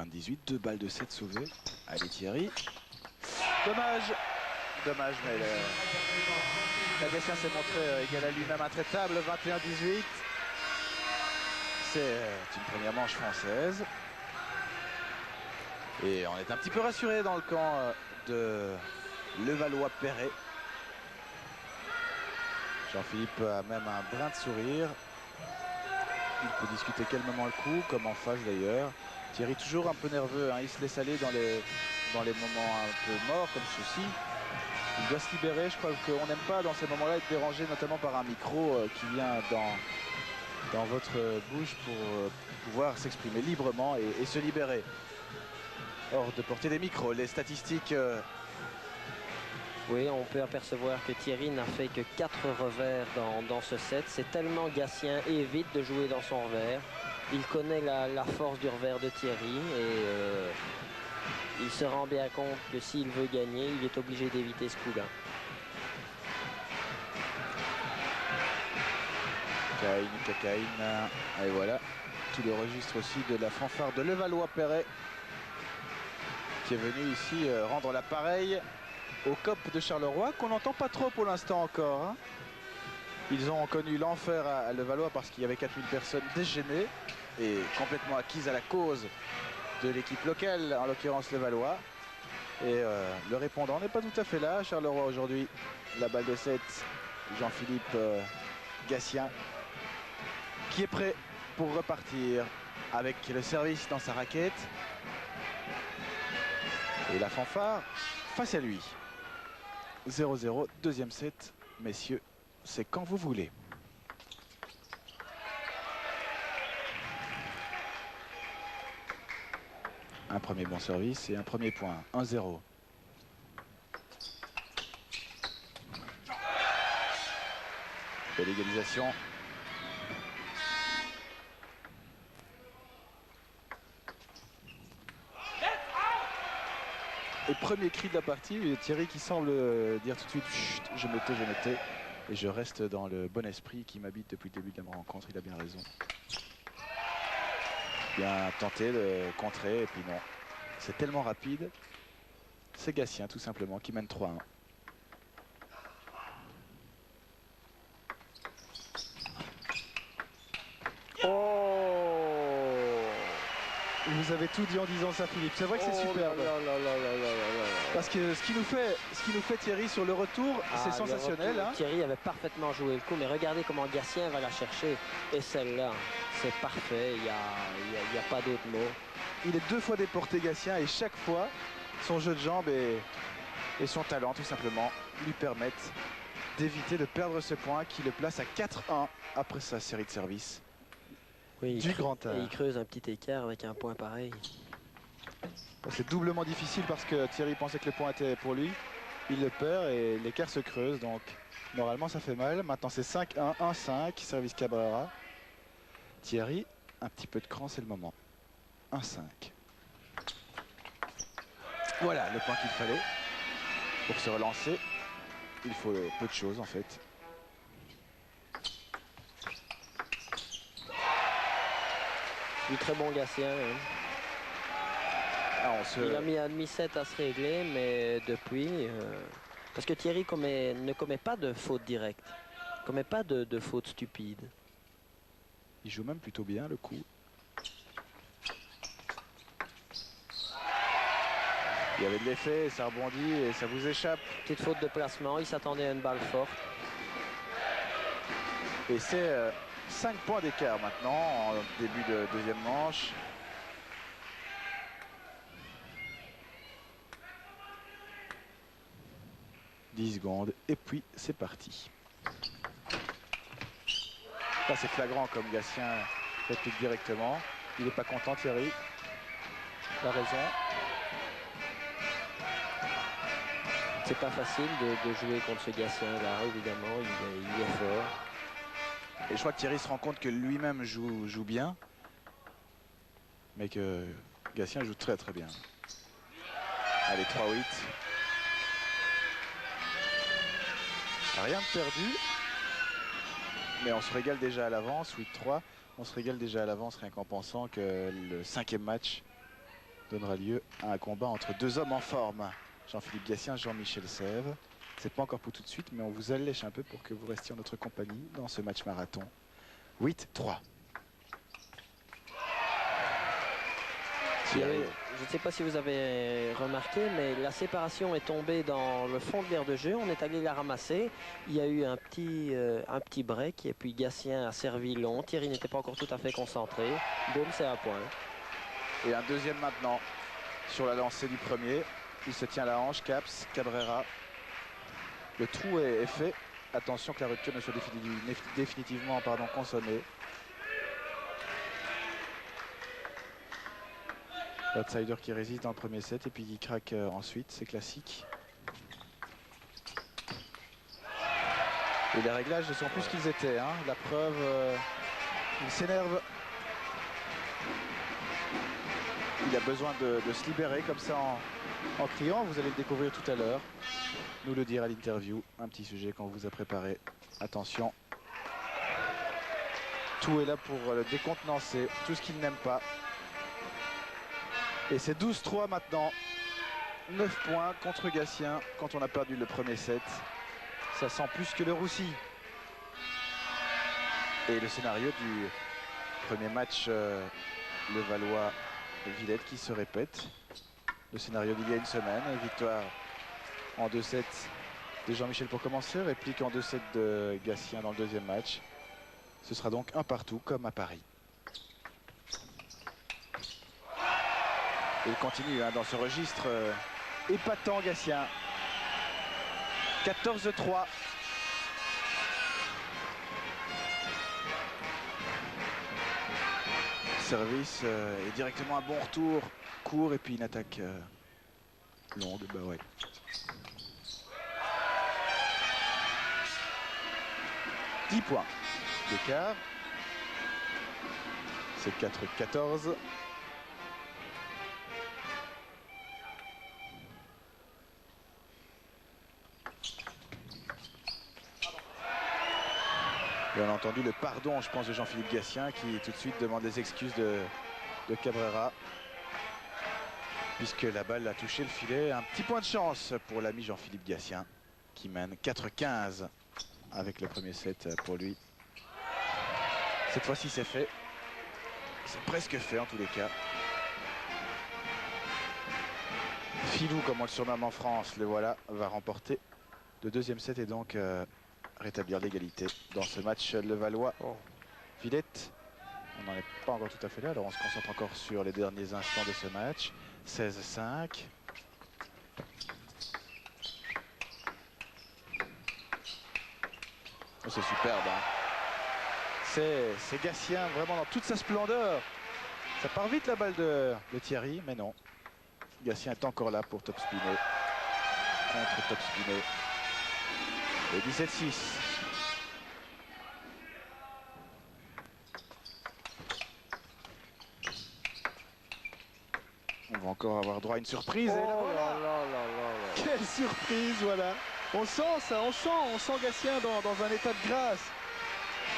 21-18, 2 balles de 7 sauvées. Allez Thierry. Dommage. Dommage, mais la Gatien s'est montré égal à lui-même intraitable. 21-18. C'est une première manche française. Et on est un petit peu rassuré dans le camp de Levallois-Perret. Jean-Philippe a même un brin de sourire. Il peut discuter calmement le coup, comme en face d'ailleurs. Thierry toujours un peu nerveux, hein. Il se laisse aller dans les moments un peu morts comme ceci. Il doit se libérer, je crois qu'on n'aime pas dans ces moments-là être dérangé, notamment par un micro qui vient dans votre bouche pour pouvoir s'exprimer librement et se libérer. Hors de portée des micros, les statistiques... Oui, on peut apercevoir que Thierry n'a fait que 4 revers dans ce set. C'est tellement Gatien évite de jouer dans son revers. Il connaît la force du revers de Thierry et il se rend bien compte que s'il veut gagner, il est obligé d'éviter ce coup-là. Cacaïne, et voilà, tout le registre aussi de la fanfare de Levallois-Perret qui est venu ici rendre l'appareil au COP de Charleroi, qu'on n'entend pas trop pour l'instant encore, hein. Ils ont connu l'enfer à Levallois parce qu'il y avait 4000 personnes déchaînées et complètement acquises à la cause de l'équipe locale, en l'occurrence Levallois. Et le répondant n'est pas tout à fait là à Charleroi aujourd'hui. La balle de 7, Jean-Philippe Gatien, qui est prêt pour repartir avec le service dans sa raquette. Et la fanfare face à lui. 0-0, deuxième set, messieurs, c'est quand vous voulez. Un premier bon service et un premier point, 1-0. Belle égalisation. Et premier cri de la partie, Thierry qui semble dire tout de suite chut, je me tais, et je reste dans le bon esprit qui m'habite depuis le début de la rencontre. Il a bien raison. Bien tenté de contrer, et puis non. C'est tellement rapide. C'est Gatien tout simplement qui mène 3-1. Vous avez tout dit en disant ça, Philippe. C'est vrai que c'est superbe. Parce que ce qui nous fait Thierry sur le retour, c'est sensationnel. Retour, hein. Thierry avait parfaitement joué le coup, mais regardez comment Gatien va la chercher. Et celle-là, c'est parfait. Il n'y a pas d'autre mot. Il est 2 fois déporté, Gatien, et chaque fois, son jeu de jambes et son talent, tout simplement, lui permettent d'éviter de perdre ce point qui le place à 4-1 après sa série de services. Oui, du grand art. Et il creuse un petit écart avec un point pareil. C'est doublement difficile parce que Thierry pensait que le point était pour lui. Il le perd et l'écart se creuse. Donc normalement ça fait mal. Maintenant c'est 5-1, 1-5. Service Cabrera. Thierry, un petit peu de cran, c'est le moment. 1-5. Voilà le point qu'il fallait. Pour se relancer, il faut peu de choses en fait. Du très bon Gatien. Hein. Il a mis un demi-set à se régler, mais depuis... parce que Thierry ne commet pas de faute directe. Ne commet pas de faute stupide. Il joue même plutôt bien le coup. Il y avait de l'effet, ça rebondit et ça vous échappe. Petite faute de placement, il s'attendait à une balle forte. Et c'est 5 points d'écart maintenant en début de deuxième manche. « 10 secondes et puis c'est parti. » Là c'est flagrant comme Gatien réplique directement. Il n'est pas content Thierry. Il a raison. C'est pas facile de jouer contre ce Gatien-là, évidemment, il est fort. Et je crois que Thierry se rend compte que lui-même joue bien. Mais que Gatien joue très très bien. Allez, 3-8. Rien de perdu. Mais on se régale déjà à l'avance, 8-3. On se régale déjà à l'avance rien qu'en pensant que le 5e match donnera lieu à un combat entre deux hommes en forme. Jean-Philippe Gatien, Jean-Michel Sèvres. C'est pas encore pour tout de suite, mais on vous allège un peu pour que vous restiez en notre compagnie dans ce match marathon. 8-3. Je ne sais pas si vous avez remarqué, mais la séparation est tombée dans le fond de l'aire de jeu. On est allé la ramasser. Il y a eu un petit break et puis Gatien a servi long. Thierry n'était pas encore tout à fait concentré. Boum, c'est à point. Et un deuxième maintenant sur la lancée du premier. Il se tient la hanche, Caps, Cabrera. Le trou est fait. Attention que la rupture ne soit définitivement consommée. L'outsider qui résiste dans le premier set et puis qui craque ensuite, c'est classique. Et les réglages ne sont plus ce qu'ils étaient. Hein. La preuve, il s'énerve. Il a besoin de se libérer comme ça en criant. Vous allez le découvrir tout à l'heure. Nous le dire à l'interview. Un petit sujet qu'on vous a préparé. Attention. Tout est là pour le décontenancer. Tout ce qu'il n'aime pas. Et c'est 12-3 maintenant. 9 points contre Gatien quand on a perdu le premier set. Ça sent plus que le roussi. Et le scénario du premier match Levallois-Villette qui se répète. Le scénario d'il y a une semaine. Victoire en 2-7 de Jean-Michel pour commencer. Réplique en 2-7 de Gatien dans le deuxième match. Ce sera donc un partout comme à Paris. Et il continue dans ce registre épatant Gatien. 14-3. Service et directement un bon retour court et puis une attaque longue. Bah ouais. « 10 points d'écart. C'est 4-14. Et on a entendu le pardon, je pense, de Jean-Philippe Gatien qui tout de suite demande les excuses de Cabrera. Puisque la balle a touché le filet. Un petit point de chance pour l'ami Jean-Philippe Gatien qui mène 4-15 avec le premier set pour lui. Cette fois-ci c'est fait. C'est presque fait en tous les cas. Filou, comme on le surnomme en France, le voilà, va remporter le deuxième set et donc rétablir l'égalité dans ce match Levallois-Villette. On n'en est pas encore tout à fait là, alors on se concentre encore sur les derniers instants de ce match. 16-5. Oh, c'est superbe. Hein. C'est Gatien vraiment dans toute sa splendeur. Ça part vite la balle de Thierry, mais non. Gatien est encore là pour top spinner. Contre top spinner. Et 17-6. On va encore avoir droit à une surprise. Oh et voilà. là. Quelle surprise, voilà. On sent ça, on sent Gatien dans un état de grâce.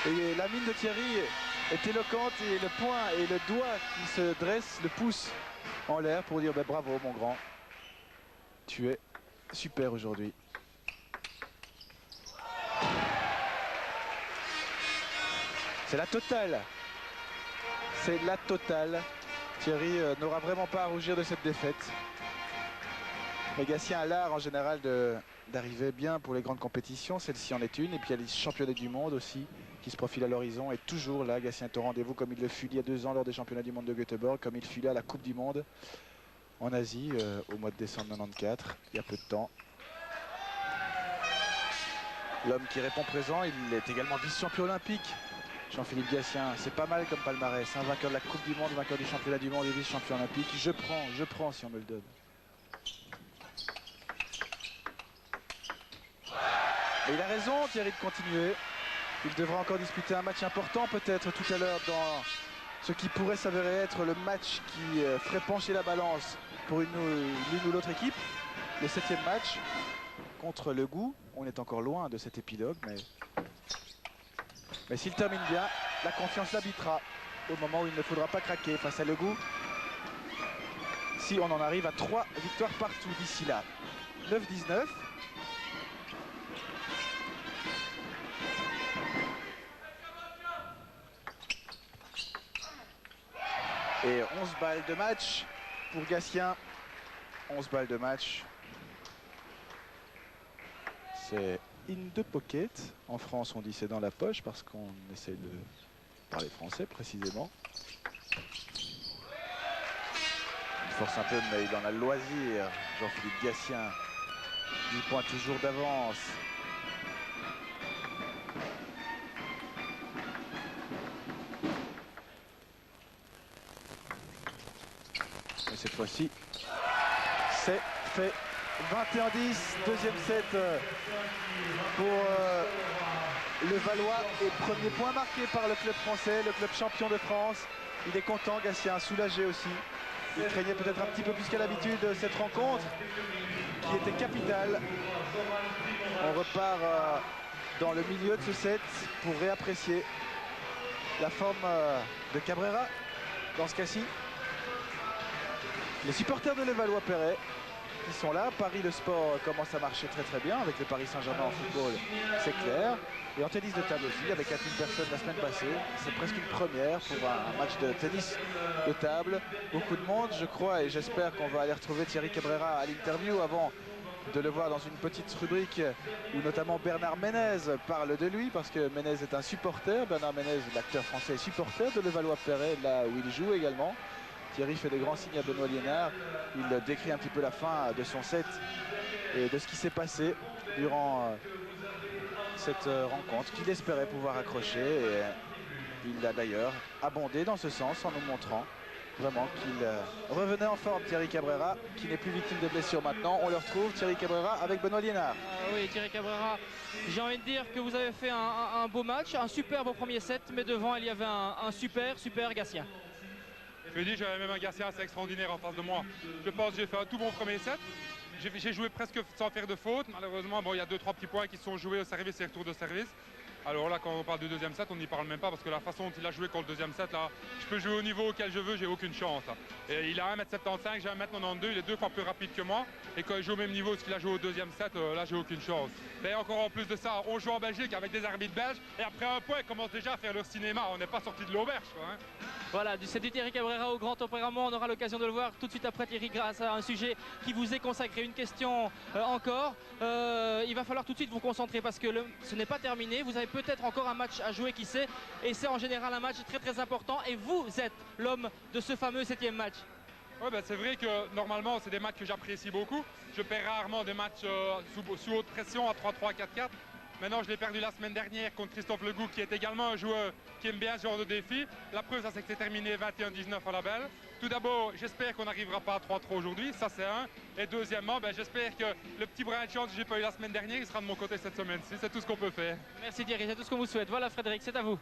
Et la mine de Thierry est éloquente et le poing et le doigt qui se dresse, le pouce en l'air pour dire bravo mon grand. Tu es super aujourd'hui. C'est la totale. C'est la totale. Thierry n'aura vraiment pas à rougir de cette défaite. Mais Gatien a l'art en général d'arriver bien pour les grandes compétitions. Celle-ci en est une. Et puis il y a les championnats du monde aussi qui se profilent à l'horizon. Et toujours là, Gatien est au rendez-vous comme il le fut il y a 2 ans lors des championnats du monde de Göteborg, comme il fut là à la Coupe du Monde en Asie au mois de décembre 94, il y a peu de temps. L'homme qui répond présent, il est également vice-champion olympique. Jean-Philippe Gatien, c'est pas mal comme palmarès. Un vainqueur de la Coupe du Monde, vainqueur du championnat du monde et vice-champion olympique. Je prends si on me le donne. Et il a raison, Thierry, de continuer. Il devra encore disputer un match important, peut-être tout à l'heure, dans ce qui pourrait s'avérer être le match qui ferait pencher la balance pour l'une ou l'autre équipe. Le 7e match contre le Goût. On est encore loin de cet épilogue, mais s'il termine bien, la confiance l'habitera au moment où il ne faudra pas craquer face à le Goût. si on en arrive à 3 victoires partout d'ici là. 9-19. Et 11 balles de match pour Gatien. 11 balles de match. C'est in the pocket. En France, on dit c'est dans la poche parce qu'on essaie de parler français précisément. Il force un peu, mais il en a le loisir. Jean-Philippe Gatien, 10 points toujours d'avance. Et cette fois-ci, c'est fait. 21-10, deuxième set pour le Valois. Et premier point marqué par le club français, le club champion de France. Il est content, Gatien, soulagé aussi. Il craignait peut-être un petit peu plus qu'à l'habitude cette rencontre qui était capitale. On repart dans le milieu de ce set pour réapprécier la forme de Cabrera dans ce cas-ci. Les supporters de Levallois-Perret qui sont là. Paris, le sport commence à marcher très très bien avec le Paris Saint-Germain en football, c'est clair. Et en tennis de table aussi, avec 4000 personnes la semaine passée. C'est presque une première pour un match de tennis de table. Beaucoup de monde, je crois, et j'espère qu'on va aller retrouver Thierry Cabrera à l'interview avant de le voir dans une petite rubrique où notamment Bernard Ménez parle de lui, parce que Ménez est un supporter. Bernard Ménez, l'acteur français, est supporter de Levallois-Perret, là où il joue également. Thierry fait des grands signes à Benoît Liénard. Il décrit un petit peu la fin de son set et de ce qui s'est passé durant cette rencontre qu'il espérait pouvoir accrocher. Et il a d'ailleurs abondé dans ce sens en nous montrant vraiment qu'il revenait en forme, Thierry Cabrera, qui n'est plus victime de blessures maintenant. On le retrouve, Thierry Cabrera, avec Benoît Liénard. Oui, Thierry Cabrera, j'ai envie de dire que vous avez fait un beau match, un superbe premier set, mais devant il y avait un super Gatien. Je me dis, j'avais même un Gatien assez extraordinaire en face de moi. Je pense que j'ai fait un tout bon premier set. J'ai joué presque sans faire de faute. Malheureusement, bon, il y a 2-3 petits points qui sont joués au service et retour de service. Alors là, quand on parle du deuxième set, on n'y parle même pas parce que la façon dont il a joué contre le deuxième set, là, je peux jouer au niveau auquel je veux, j'ai aucune chance. Et il a 1m75, j'ai 1m92, il est 2 fois plus rapide que moi. Et quand il joue au même niveau ce qu'il a joué au deuxième set, là, j'ai aucune chance. Et encore en plus de ça, on joue en Belgique avec des arbitres belges. Et après un point, ils commencent déjà à faire leur cinéma. On n'est pas sorti de l'auberge, quoi. Hein. Voilà, c'est du Thierry Cabrera au Grand Opéra. On aura l'occasion de le voir tout de suite après, Thierry, grâce à un sujet qui vous est consacré. Une question encore. Il va falloir tout de suite vous concentrer parce que ce n'est pas terminé. Vous avez peut-être encore un match à jouer, qui sait. Et c'est en général un match très très important. Et vous êtes l'homme de ce fameux 7e match. Ouais, ben c'est vrai que normalement, c'est des matchs que j'apprécie beaucoup. Je perds rarement des matchs sous haute pression à 3-3, 4-4. Maintenant, je l'ai perdu la semaine dernière contre Christophe Legout, qui est également un joueur qui aime bien ce genre de défi. La preuve, ça c'est que c'est terminé 21-19 à la belle. Tout d'abord, j'espère qu'on n'arrivera pas à 3-3 aujourd'hui, ça c'est un. Et deuxièmement, ben, j'espère que le petit brin de chance que j'ai pas eu la semaine dernière, il sera de mon côté cette semaine-ci. C'est tout ce qu'on peut faire. Merci Thierry, c'est tout ce qu'on vous souhaite. Voilà Frédéric, c'est à vous.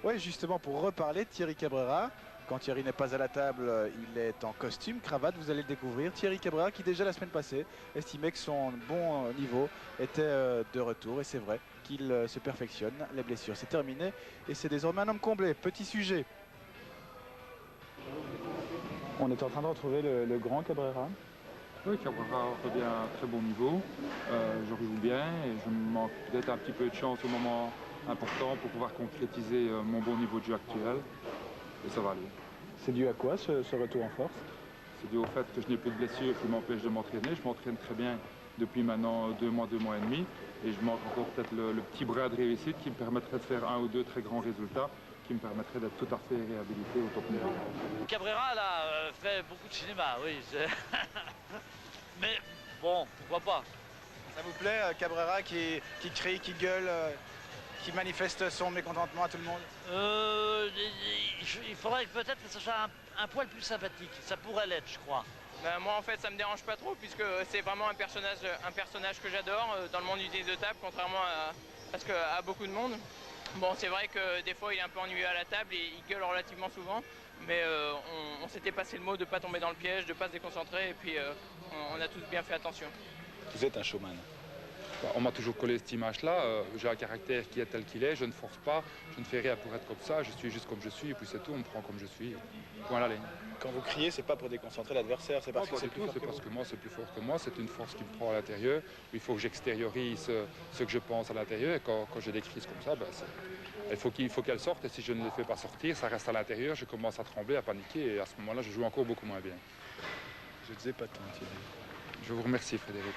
Oui, justement, pour reparler de Thierry Cabrera. Quand Thierry n'est pas à la table, il est en costume, cravate, vous allez le découvrir. Thierry Cabrera qui déjà la semaine passée estimait que son bon niveau était de retour. Et c'est vrai qu'il se perfectionne. Les blessures, c'est terminé. Et c'est désormais un homme comblé. Petit sujet. On est en train de retrouver le grand Cabrera. Oui, Cabrera revient à un très bon niveau. Je joue bien et je me manque peut-être un petit peu de chance au moment important pour pouvoir concrétiser mon bon niveau de jeu actuel. Et ça va aller. C'est dû à quoi ce retour en force? C'est dû au fait que je n'ai plus de blessures qui m'empêchent de m'entraîner. Je m'entraîne très bien depuis maintenant 2 mois et demi. Et je manque encore peut-être le petit bras de réussite qui me permettrait de faire 1 ou 2 très grands résultats, qui me permettrait d'être tout à fait réhabilité au top niveau. Cabrera là fait beaucoup de cinéma, oui. Mais bon, pourquoi pas. Ça vous plaît, Cabrera qui crie, qui gueule, qui manifeste son mécontentement à tout le monde? Il faudrait peut-être que ce soit un poil plus sympathique. Ça pourrait l'être, je crois. Ben, moi en fait ça me dérange pas trop puisque c'est vraiment un personnage que j'adore dans le monde du tennis de table, contrairement à beaucoup de monde. Bon, c'est vrai que des fois il est un peu ennuyeux à la table et il gueule relativement souvent, mais on s'était passé le mot de ne pas tomber dans le piège, de ne pas se déconcentrer et puis on a tous bien fait attention. Vous êtes un showman. On m'a toujours collé cette image-là, j'ai un caractère qui est tel qu'il est, je ne force pas, je ne fais rien pour être comme ça, je suis juste comme je suis, et puis c'est tout, on me prend comme je suis, point à la ligne. Quand vous criez, c'est pas pour déconcentrer l'adversaire, c'est parce que c'est plus fort c'est parce que moi c'est plus fort que moi, c'est une force qui me prend à l'intérieur, il faut que j'extériorise ce que je pense à l'intérieur, et quand j'ai des crises comme ça, ben, il faut qu'elles sortent, et si je ne les fais pas sortir, ça reste à l'intérieur, je commence à trembler, à paniquer, et à ce moment-là, je joue encore beaucoup moins bien. Je disais pas tant, Thierry. Je vous remercie, Frédéric.